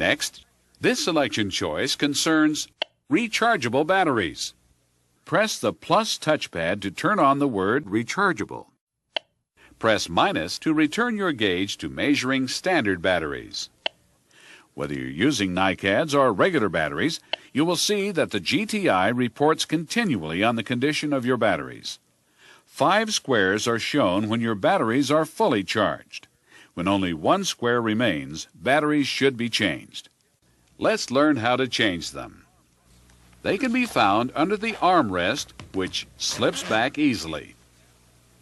Next, this selection choice concerns rechargeable batteries. Press the plus touchpad to turn on the word rechargeable. Press minus to return your gauge to measuring standard batteries. Whether you're using NiCads or regular batteries, you will see that the GTI reports continually on the condition of your batteries. 5 squares are shown when your batteries are fully charged. When only 1 square remains, batteries should be changed. Let's learn how to change them. They can be found under the armrest, which slips back easily.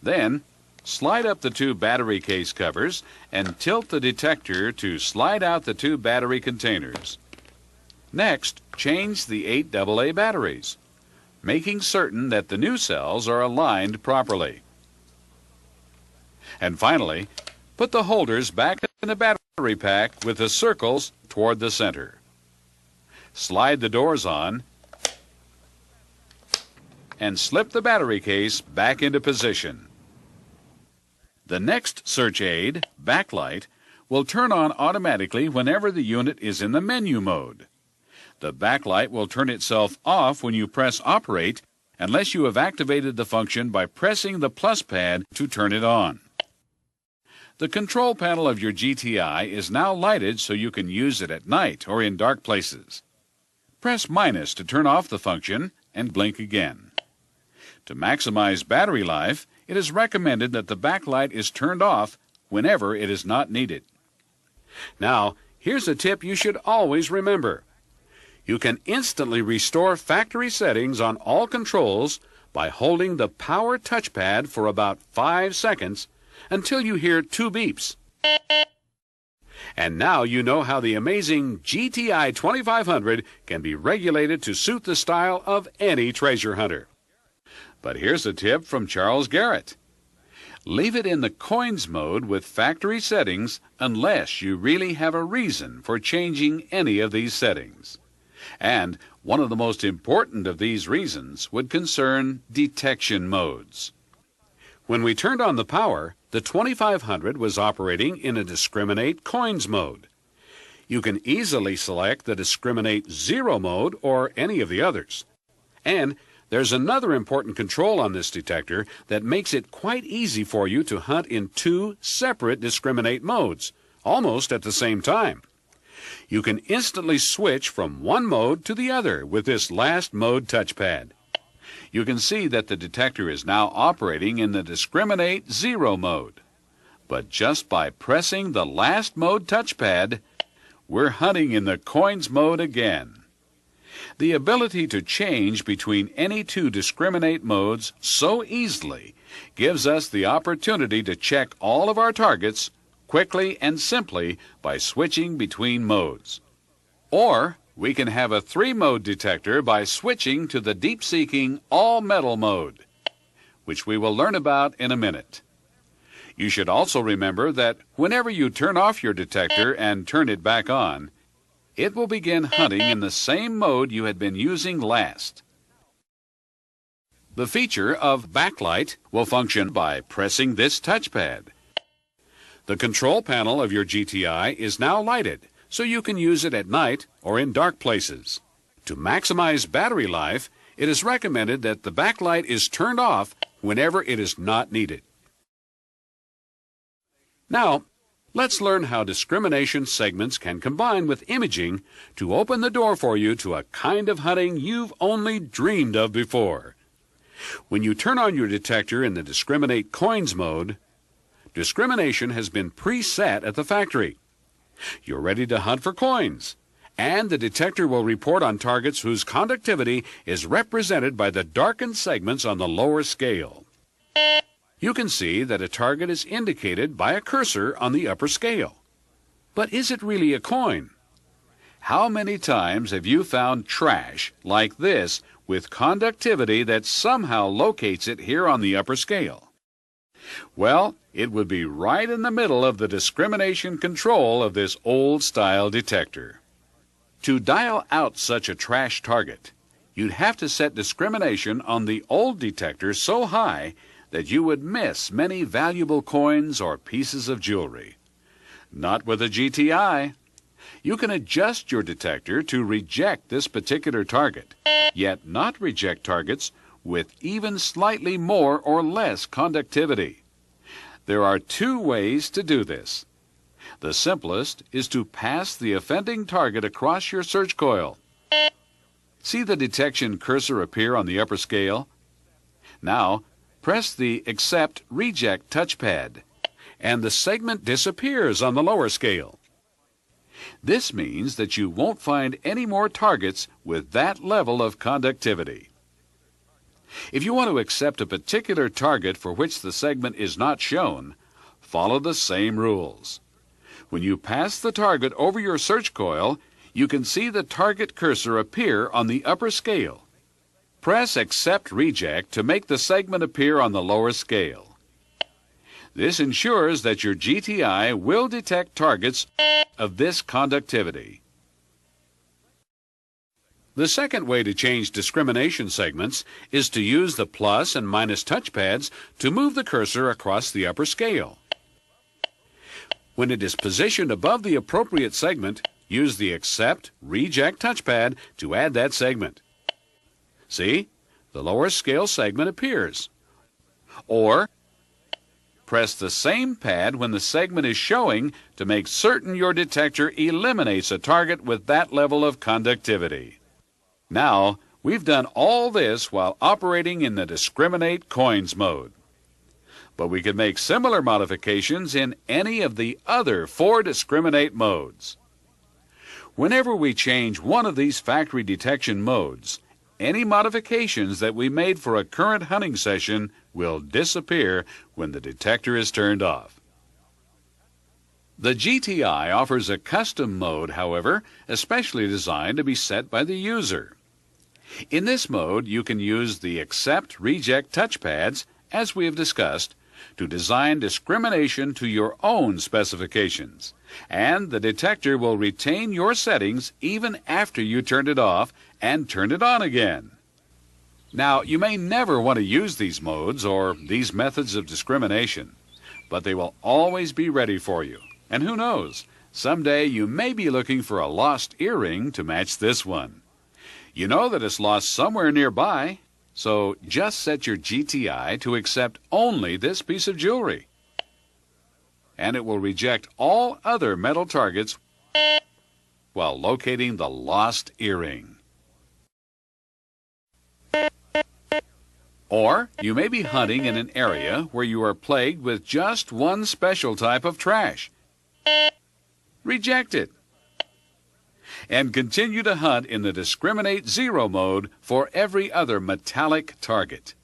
Then, slide up the 2 battery case covers and tilt the detector to slide out the 2 battery containers. Next, change the 8 AA batteries, making certain that the new cells are aligned properly. And finally, put the holders back in the battery pack with the circles toward the center. Slide the doors on and slip the battery case back into position. The next search aid, backlight, will turn on automatically whenever the unit is in the menu mode. The backlight will turn itself off when you press Operate unless you have activated the function by pressing the plus pad to turn it on. The control panel of your GTI is now lighted so you can use it at night or in dark places. Press minus to turn off the function and blink again. To maximize battery life, it is recommended that the backlight is turned off whenever it is not needed. Now, here's a tip you should always remember. You can instantly restore factory settings on all controls by holding the power touchpad for about 5 seconds until you hear 2 beeps. And now you know how the amazing GTI2500 can be regulated to suit the style of any treasure hunter. But here's a tip from Charles Garrett. Leave it in the coins mode with factory settings unless you really have a reason for changing any of these settings. And one of the most important of these reasons would concern detection modes. When we turned on the power, the 2500 was operating in a discriminate coins mode. You can easily select the discriminate 0 mode or any of the others. And there's another important control on this detector that makes it quite easy for you to hunt in 2 separate discriminate modes, almost at the same time. You can instantly switch from one mode to the other with this last mode touchpad. You can see that the detector is now operating in the discriminate 0 mode. But just by pressing the last mode touchpad, we're hunting in the coins mode again. The ability to change between any 2 discriminate modes so easily gives us the opportunity to check all of our targets quickly and simply by switching between modes. Or we can have a 3-mode detector by switching to the deep-seeking all-metal mode, which we will learn about in a minute. You should also remember that whenever you turn off your detector and turn it back on, it will begin hunting in the same mode you had been using last. The feature of backlight will function by pressing this touchpad. The control panel of your GTI is now lighted, so you can use it at night or in dark places. To maximize battery life, it is recommended that the backlight is turned off whenever it is not needed. Now, let's learn how discrimination segments can combine with imaging to open the door for you to a kind of hunting you've only dreamed of before. When you turn on your detector in the discriminate coins mode, discrimination has been preset at the factory. You're ready to hunt for coins, and the detector will report on targets whose conductivity is represented by the darkened segments on the lower scale. You can see that a target is indicated by a cursor on the upper scale. But is it really a coin? How many times have you found trash like this with conductivity that somehow locates it here on the upper scale? Well, it would be right in the middle of the discrimination control of this old-style detector. To dial out such a trash target, you'd have to set discrimination on the old detector so high that you would miss many valuable coins or pieces of jewelry. Not with a GTI. You can adjust your detector to reject this particular target, yet not reject targets with even slightly more or less conductivity. There are two ways to do this. The simplest is to pass the offending target across your search coil. See the detection cursor appear on the upper scale? Now, press the Accept Reject touchpad, and the segment disappears on the lower scale. This means that you won't find any more targets with that level of conductivity. If you want to accept a particular target for which the segment is not shown, follow the same rules. When you pass the target over your search coil, you can see the target cursor appear on the upper scale. Press Accept Reject to make the segment appear on the lower scale. This ensures that your GTI will detect targets of this conductivity. The second way to change discrimination segments is to use the plus and minus touchpads to move the cursor across the upper scale. When it is positioned above the appropriate segment, use the Accept Reject touchpad to add that segment. See? The lower scale segment appears. Or, press the same pad when the segment is showing to make certain your detector eliminates a target with that level of conductivity. Now, we've done all this while operating in the Discriminate Coins mode. But we can make similar modifications in any of the other 4 Discriminate modes. Whenever we change one of these factory detection modes, any modifications that we made for a current hunting session will disappear when the detector is turned off. The GTI offers a custom mode, however, especially designed to be set by the user. In this mode, you can use the Accept Reject touchpads, as we have discussed, to design discrimination to your own specifications, and the detector will retain your settings even after you turn it off and turn it on again. Now, you may never want to use these modes or these methods of discrimination, but they will always be ready for you. And who knows, someday you may be looking for a lost earring to match this one. You know that it's lost somewhere nearby, so just set your GTI to accept only this piece of jewelry, and it will reject all other metal targets while locating the lost earring. Or you may be hunting in an area where you are plagued with just one special type of trash. Reject it, and continue to hunt in the Discriminate Zero mode for every other metallic target.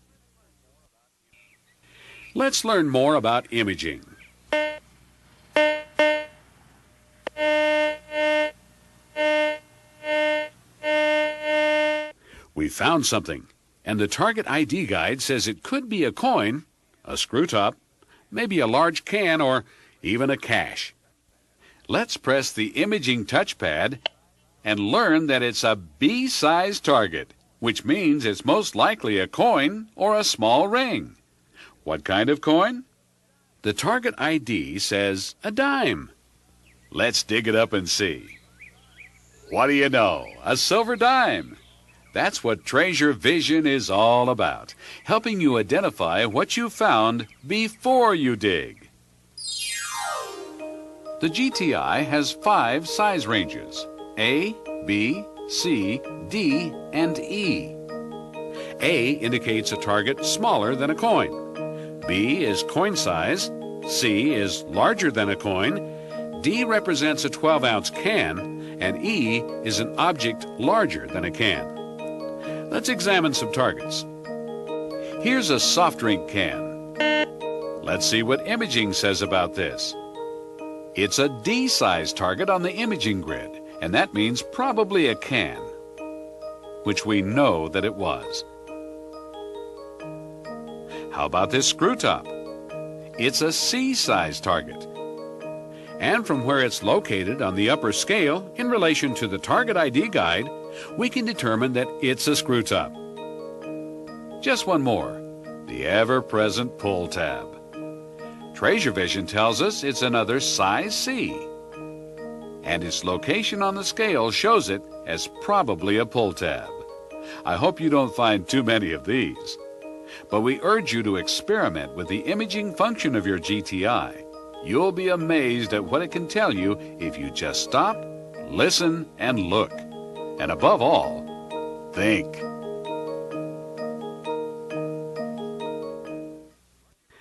Let's learn more about imaging. We found something, and the target ID guide says it could be a coin, a screw top, maybe a large can, or even a cache. Let's press the imaging touchpad and learn that it's a B-size target, which means it's most likely a coin or a small ring. What kind of coin? The target ID says a dime. Let's dig it up and see. What do you know? A silver dime. That's what Treasure Vision is all about, helping you identify what you found before you dig. The GTI has 5 size ranges: A, B, C, D, and E. A indicates a target smaller than a coin. B is coin size. C is larger than a coin. D represents a 12-ounce can, and E is an object larger than a can. Let's examine some targets. Here's a soft drink can. Let's see what imaging says about this. It's a D-size target on the imaging grid, and that means probably a can, which we know that it was. How about this screw top? It's a C-size target. And from where it's located on the upper scale in relation to the target ID guide, we can determine that it's a screw top. Just one more, the ever-present pull tab. Treasure Vision tells us it's another size C. and its location on the scale shows it as probably a pull tab. I hope you don't find too many of these. But we urge you to experiment with the imaging function of your GTI. You'll be amazed at what it can tell you if you just stop, listen, and look. And above all, think.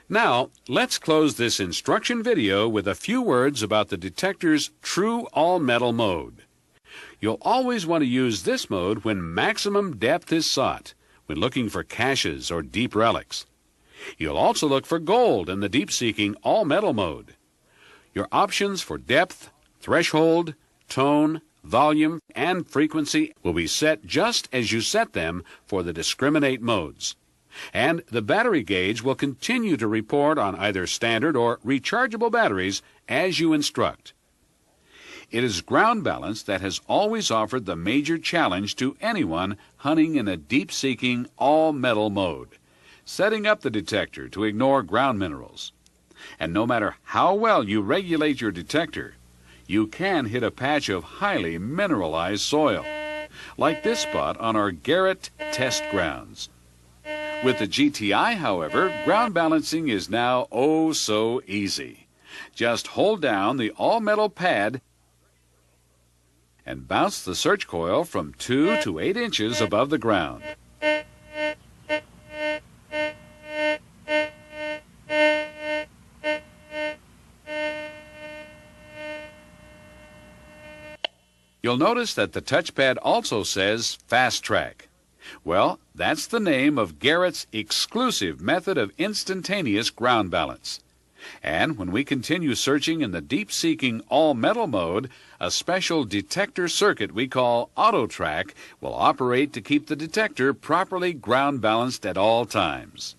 Now, let's close this instruction video with a few words about the detector's true all-metal mode. You'll always want to use this mode when maximum depth is sought, when looking for caches or deep relics. You'll also look for gold in the deep-seeking all-metal mode. Your options for depth, threshold, tone, volume, and frequency will be set just as you set them for the discriminate modes. And the battery gauge will continue to report on either standard or rechargeable batteries as you instruct. It is ground balance that has always offered the major challenge to anyone hunting in a deep-seeking all-metal mode, setting up the detector to ignore ground minerals. And no matter how well you regulate your detector, you can hit a patch of highly mineralized soil, like this spot on our Garret test grounds. With the GTI, however, ground balancing is now oh so easy. Just hold down the all-metal pad and bounce the search coil from 2 to 8 inches above the ground. You'll notice that the touchpad also says Fast Track. Well, that's the name of Garrett's exclusive method of instantaneous ground balance. And when we continue searching in the deep-seeking all-metal mode, a special detector circuit we call Auto Track will operate to keep the detector properly ground balanced at all times.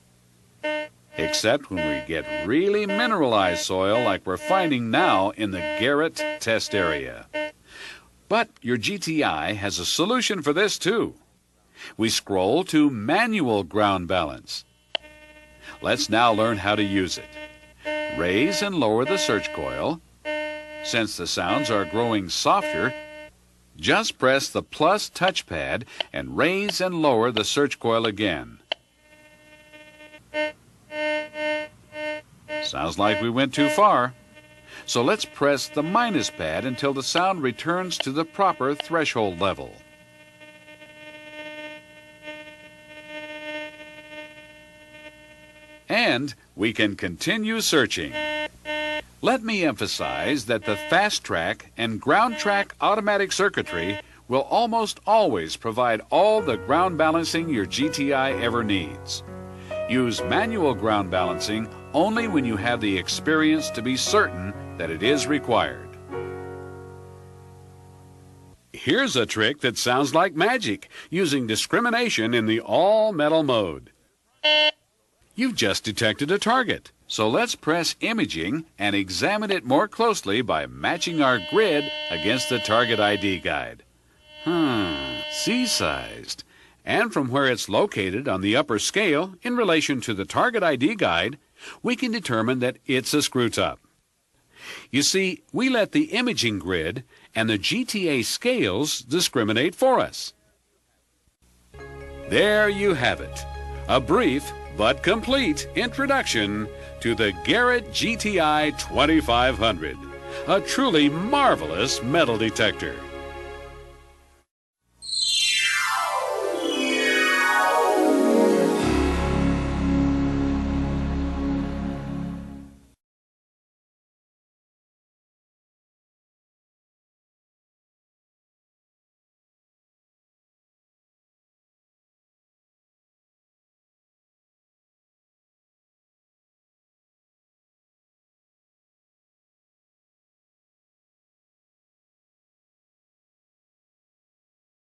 Except when we get really mineralized soil like we're finding now in the Garret test area. But your GTI has a solution for this too. We scroll to Manual Ground Balance. Let's now learn how to use it. Raise and lower the search coil. Since the sounds are growing softer, just press the plus touchpad and raise and lower the search coil again. Sounds like we went too far. So let's press the minus pad until the sound returns to the proper threshold level. And we can continue searching. Let me emphasize that the Fast Track and Ground Track automatic circuitry will almost always provide all the ground balancing your GTI ever needs. Use manual ground balancing only when you have the experience to be certain that it is required. Here's a trick that sounds like magic, using discrimination in the all-metal mode. You've just detected a target, so let's press imaging and examine it more closely by matching our grid against the target ID guide. C-sized. And from where it's located on the upper scale in relation to the target ID guide, we can determine that it's a screw top. You see, we let the imaging grid and the GTA scales discriminate for us. There you have it, a brief but complete introduction to the Garret GTI2500, a truly marvelous metal detector.